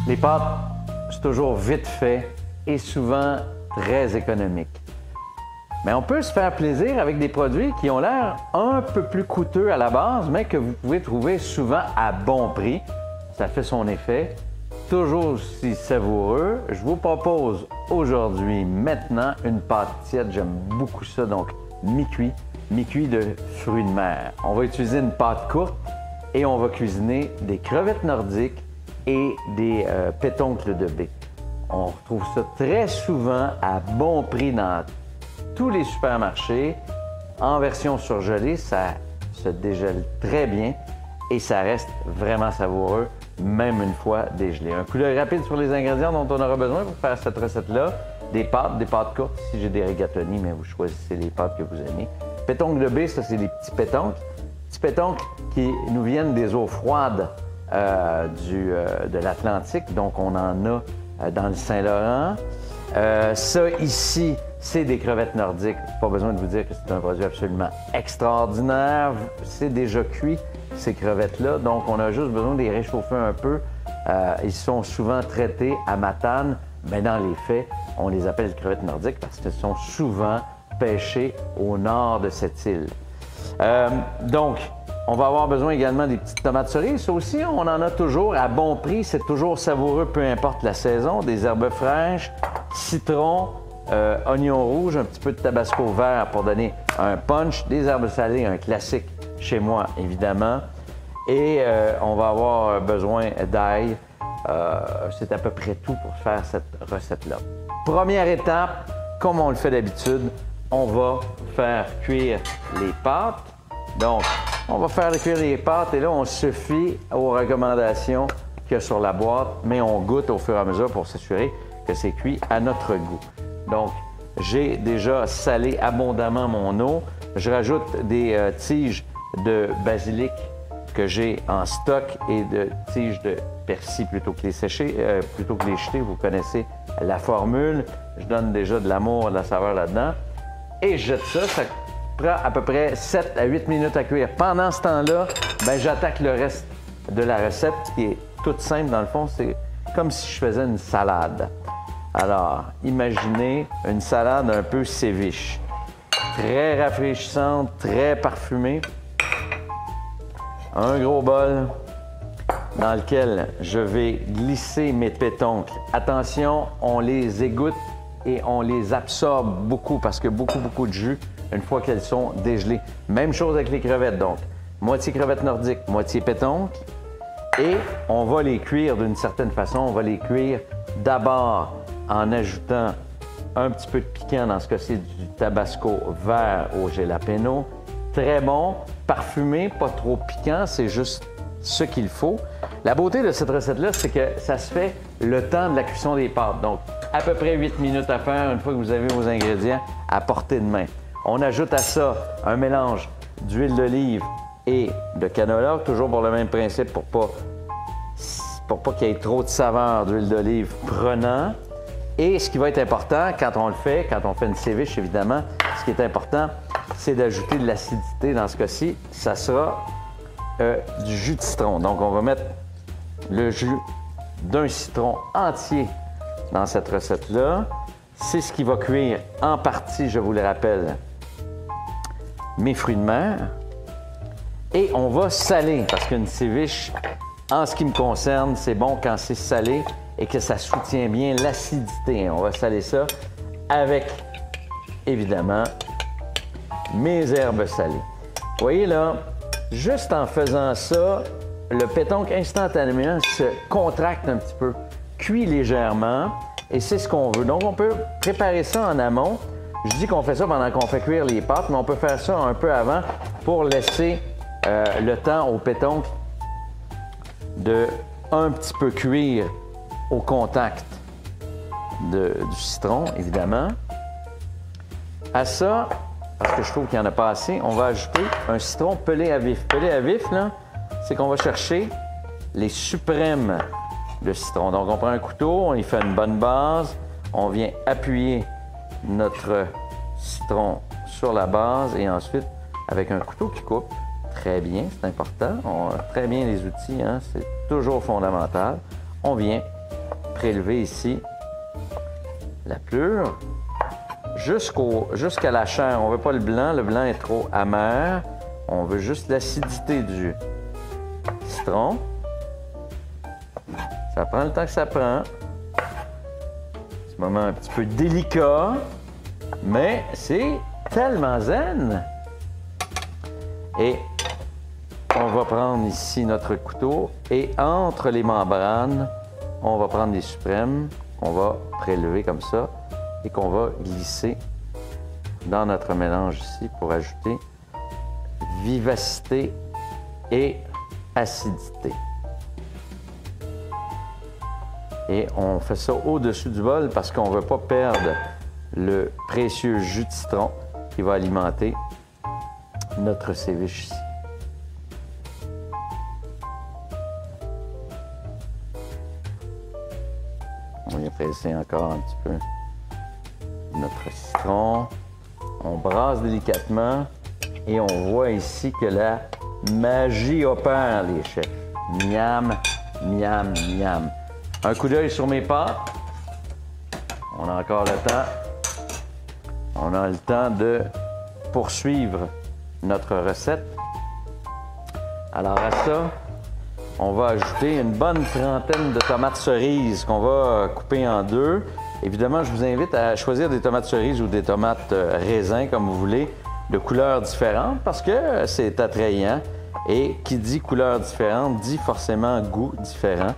Les pâtes, c'est toujours vite fait et souvent très économique. Mais on peut se faire plaisir avec des produits qui ont l'air un peu plus coûteux à la base, mais que vous pouvez trouver souvent à bon prix. Ça fait son effet, toujours aussi savoureux. Je vous propose aujourd'hui, maintenant, une pâte tiède. J'aime beaucoup ça, donc mi-cuit de fruits de mer. On va utiliser une pâte courte et on va cuisiner des crevettes nordiques et des pétoncles de baie. On retrouve ça très souvent à bon prix dans tous les supermarchés. En version surgelée, ça se dégèle très bien et ça reste vraiment savoureux, même une fois dégelé. Un coup d'œil rapide sur les ingrédients dont on aura besoin pour faire cette recette-là. Des pâtes courtes, si j'ai des rigatoni, mais vous choisissez les pâtes que vous aimez. Pétoncles de baie, ça c'est des petits pétoncles. Petits pétoncles qui nous viennent des eaux froides de l'Atlantique, donc on en a dans le Saint-Laurent. Ça ici, c'est des crevettes nordiques. Pas besoin de vous dire que c'est un produit absolument extraordinaire. C'est déjà cuit, ces crevettes-là, donc on a juste besoin de les réchauffer un peu. Ils sont souvent traités à Matane, mais dans les faits, on les appelle crevettes nordiques parce qu'elles sont souvent pêchées au nord de cette île. Donc, on va avoir besoin également des petites tomates cerises. Ça aussi, on en a toujours à bon prix. C'est toujours savoureux, peu importe la saison. Des herbes fraîches, citron, oignon rouge, un petit peu de tabasco vert pour donner un punch. Des herbes salées, un classique chez moi, évidemment. Et on va avoir besoin d'ail. C'est à peu près tout pour faire cette recette-là. Première étape, comme on le fait d'habitude, on va faire cuire les pâtes. Donc, on va faire cuire les pâtes et là, on se fie aux recommandations qu'il y a sur la boîte, mais on goûte au fur et à mesure pour s'assurer que c'est cuit à notre goût. Donc, j'ai déjà salé abondamment mon eau. Je rajoute des tiges de basilic que j'ai en stock et de tiges de persil plutôt que les sécher, plutôt que les jeter. Vous connaissez la formule. Je donne déjà de l'amour, de la saveur là-dedans. Et je jette ça. Ça prend à peu près 7 à 8 minutes à cuire. Pendant ce temps-là, j'attaque le reste de la recette qui est toute simple. Dans le fond, c'est comme si je faisais une salade. Alors, imaginez une salade un peu ceviche. Très rafraîchissante, très parfumée. Un gros bol dans lequel je vais glisser mes pétoncles. Attention, on les égoutte et on les absorbe beaucoup parce que beaucoup de jus une fois qu'elles sont dégelées. Même chose avec les crevettes, donc moitié crevettes nordiques, moitié pétoncles. Et on va les cuire d'une certaine façon. On va les cuire d'abord en ajoutant un petit peu de piquant, dans ce cas-ci du tabasco vert au jalapeno. Très bon, parfumé, pas trop piquant, c'est juste ce qu'il faut. La beauté de cette recette-là, c'est que ça se fait le temps de la cuisson des pâtes. Donc, à peu près 8 minutes à faire une fois que vous avez vos ingrédients à portée de main. On ajoute à ça un mélange d'huile d'olive et de canola, toujours pour le même principe, pour pas qu'il y ait trop de saveur d'huile d'olive prenant. Et ce qui va être important quand on le fait, quand on fait une ceviche, évidemment, ce qui est important, c'est d'ajouter de l'acidité. Dans ce cas-ci, ça sera du jus de citron. Donc, on va mettre le jus d'un citron entier dans cette recette-là. C'est ce qui va cuire en partie, je vous le rappelle, mes fruits de mer. Et on va saler, parce qu'une ceviche, en ce qui me concerne, c'est bon quand c'est salé et que ça soutient bien l'acidité. On va saler ça avec, évidemment, mes herbes salées. Vous voyez là, juste en faisant ça, le pétoncle instantanément se contracte un petit peu, cuit légèrement, et c'est ce qu'on veut. Donc, on peut préparer ça en amont. Je dis qu'on fait ça pendant qu'on fait cuire les pâtes, mais on peut faire ça un peu avant pour laisser le temps au pétoncle de un petit peu cuire au contact du citron, évidemment. À ça, parce que je trouve qu'il n'y en a pas assez, on va ajouter un citron pelé à vif. Pelé à vif, là, c'est qu'on va chercher les suprêmes de citron. Donc, on prend un couteau, on y fait une bonne base, on vient appuyer notre citron sur la base et ensuite, avec un couteau qui coupe, très bien, c'est important, on a très bien les outils, hein, c'est toujours fondamental, on vient prélever ici la pelure jusqu'à la chair. On veut pas le blanc est trop amer. On veut juste l'acidité du citron. Ça prend le temps que ça prend. C'est un moment un petit peu délicat, mais c'est tellement zen. Et on va prendre ici notre couteau et entre les membranes, on va prendre les suprêmes qu'on va prélever comme ça et qu'on va glisser dans notre mélange ici pour ajouter vivacité et acidité. Et on fait ça au-dessus du bol parce qu'on ne veut pas perdre le précieux jus de citron qui va alimenter notre séviche ici. On vient presser encore un petit peu notre citron. On brasse délicatement et on voit ici que la magie opère, les chefs. Miam, miam, miam. Un coup d'œil sur mes pâtes. On a encore le temps. On a le temps de poursuivre notre recette. Alors à ça, on va ajouter une bonne trentaine de tomates cerises qu'on va couper en deux. Évidemment, je vous invite à choisir des tomates cerises ou des tomates raisins, comme vous voulez, de couleurs différentes parce que c'est attrayant. Et qui dit couleur différente dit forcément goût différent.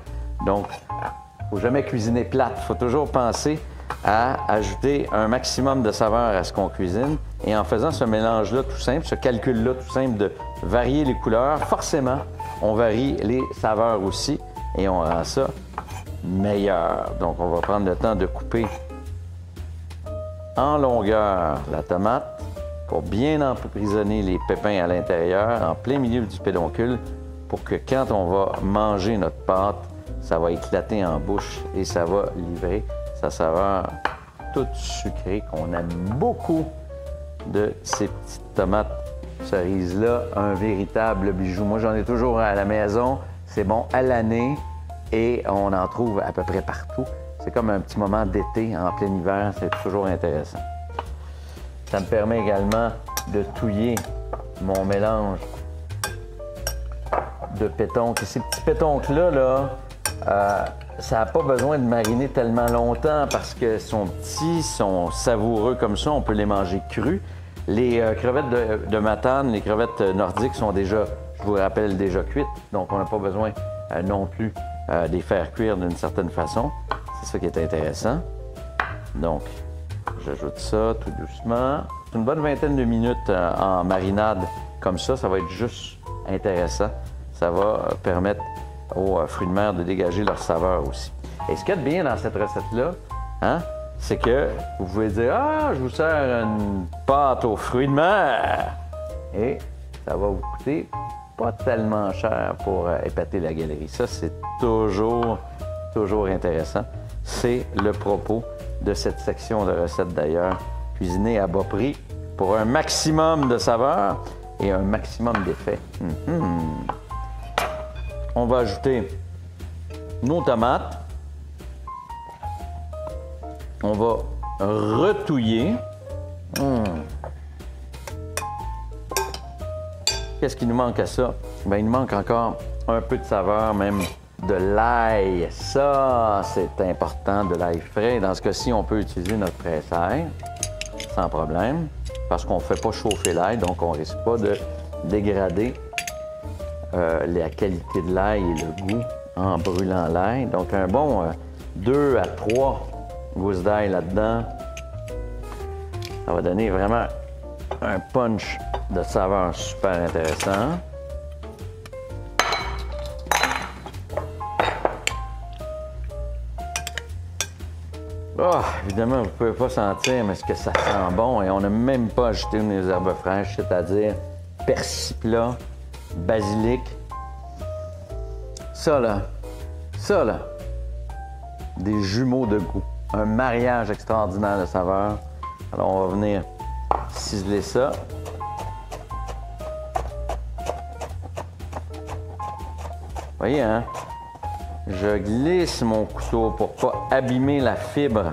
Donc, il ne faut jamais cuisiner plate. Il faut toujours penser à ajouter un maximum de saveur à ce qu'on cuisine. Et en faisant ce mélange-là tout simple, ce calcul-là tout simple de varier les couleurs, forcément, on varie les saveurs aussi et on rend ça meilleur. Donc, on va prendre le temps de couper en longueur la tomate pour bien emprisonner les pépins à l'intérieur, en plein milieu du pédoncule, pour que quand on va manger notre pâte, ça va éclater en bouche et ça va livrer sa saveur toute sucrée qu'on aime beaucoup de ces petites tomates cerises-là. Un véritable bijou. Moi, j'en ai toujours à la maison. C'est bon à l'année et on en trouve à peu près partout. C'est comme un petit moment d'été en plein hiver. C'est toujours intéressant. Ça me permet également de touiller mon mélange de pétoncles. Ces petits pétoncles-là, ça n'a pas besoin de mariner tellement longtemps parce qu'ils sont petits, sont savoureux comme ça. On peut les manger crus. Les crevettes de Matane, les crevettes nordiques sont déjà, je vous rappelle, déjà cuites. Donc, on n'a pas besoin non plus de les faire cuire d'une certaine façon. C'est ça qui est intéressant. Donc, j'ajoute ça tout doucement. Une bonne vingtaine de minutes en marinade comme ça, ça va être juste intéressant. Ça va permettre aux fruits de mer de dégager leur saveur aussi. Et ce qu'il y a de bien dans cette recette-là, hein, c'est que vous pouvez dire « Ah, je vous sers une pâte aux fruits de mer! » Et ça va vous coûter pas tellement cher pour épater la galerie. Ça, c'est toujours intéressant. C'est le propos de cette section de recettes d'ailleurs. Cuisiner à bas prix pour un maximum de saveur et un maximum d'effet. On va ajouter nos tomates. On va retouiller. Qu'est-ce qui nous manque à ça? Bien, il nous manque encore un peu de saveur, même de l'ail. Ça, c'est important, de l'ail frais. Dans ce cas-ci, on peut utiliser notre presse-ail sans problème, parce qu'on ne fait pas chauffer l'ail, donc on ne risque pas de dégrader la qualité de l'ail et le goût en brûlant l'ail. Donc, un bon 2 à 3 gousses d'ail là-dedans, ça va donner vraiment un punch de saveur super intéressant. Oh, évidemment, vous ne pouvez pas sentir, mais est-ce que ça sent bon? Et on n'a même pas ajouté nos herbes fraîches, c'est-à-dire persil plat, basilic. Ça là, des jumeaux de goût. Un mariage extraordinaire de saveurs. Alors, on va venir ciseler ça. Vous voyez, hein? Je glisse mon couteau pour pas abîmer la fibre.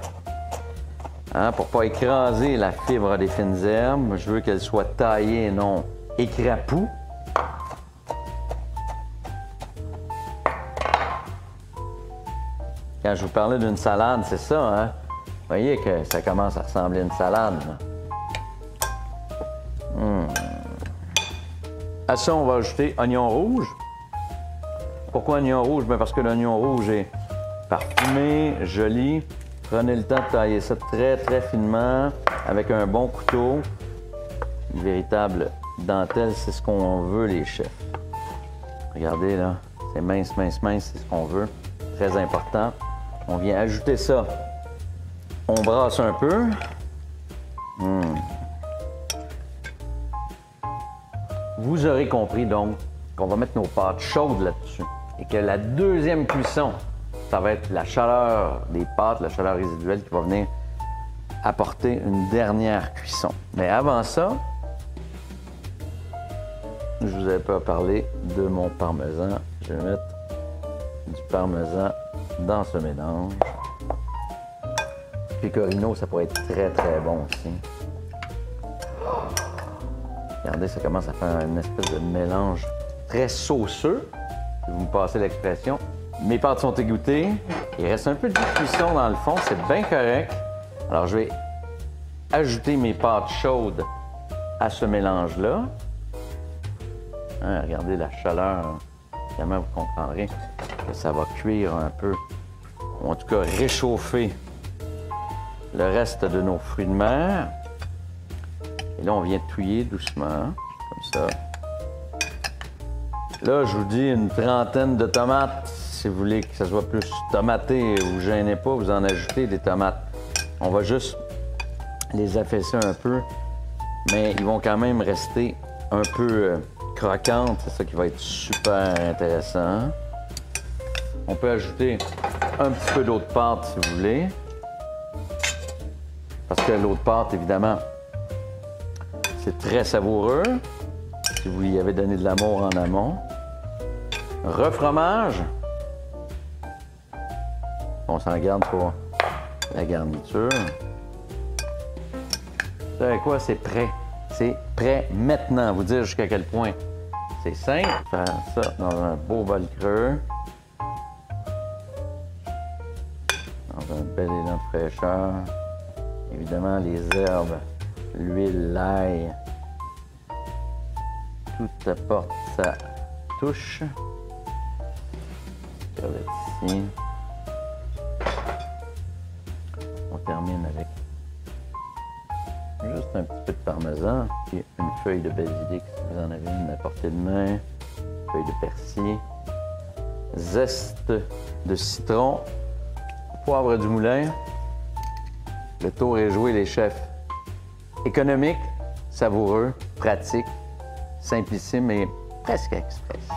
Hein, pour pas écraser la fibre des fines herbes. Je veux qu'elle soit taillée et non écrapou. Quand je vous parlais d'une salade, c'est ça, hein? Vous voyez que ça commence à ressembler à une salade. À ça, on va ajouter oignon rouge. Pourquoi oignon rouge? Bien parce que l'oignon rouge est parfumé, joli. Prenez le temps de tailler ça très, très finement avec un bon couteau. Une véritable dentelle, c'est ce qu'on veut, les chefs. Regardez, là, c'est mince, mince, mince, c'est ce qu'on veut. Très important. On vient ajouter ça. On brasse un peu. Vous aurez compris, donc, qu'on va mettre nos pâtes chaudes là-dessus et que la deuxième cuisson, ça va être la chaleur des pâtes, la chaleur résiduelle qui va venir apporter une dernière cuisson. Mais avant ça, je vous avais pas parlé de mon parmesan. Je vais mettre du parmesan dans ce mélange. Pecorino, ça pourrait être très, très bon aussi. Regardez, ça commence à faire une espèce de mélange très sauceux, si vous me passez l'expression. Mes pâtes sont égouttées. Il reste un peu de cuisson dans le fond, c'est bien correct. Alors, je vais ajouter mes pâtes chaudes à ce mélange-là. Hein, regardez la chaleur. Évidemment, vous comprendrez que ça va cuire un peu, ou en tout cas réchauffer le reste de nos fruits de mer. Et là, on vient touiller doucement, comme ça. Là, je vous dis une trentaine de tomates. Si vous voulez que ça soit plus tomaté, vous gênez pas, vous en ajoutez des tomates. On va juste les affaisser un peu, mais ils vont quand même rester un peu croquantes. C'est ça qui va être super intéressant. On peut ajouter un petit peu d'eau de pâte, si vous voulez. Parce que l'eau de pâte, évidemment, c'est très savoureux. Si vous y avez donné de l'amour en amont. Refromage. On s'en garde pour la garniture. Vous savez quoi? C'est prêt. C'est prêt maintenant. Vous dire jusqu'à quel point c'est simple. Faire ça dans un beau bol creux. Dans un bel élan de fraîcheur. Évidemment, les herbes, l'huile, l'ail. Tout apporte sa touche. Crevette ici. On termine avec juste un petit peu de parmesan et une feuille de basilic si vous en avez une à portée de main. Feuille de persil. Zeste de citron. Poivre du moulin. Le tour est joué, les chefs. Économique, savoureux, pratique, simplissime et presque express.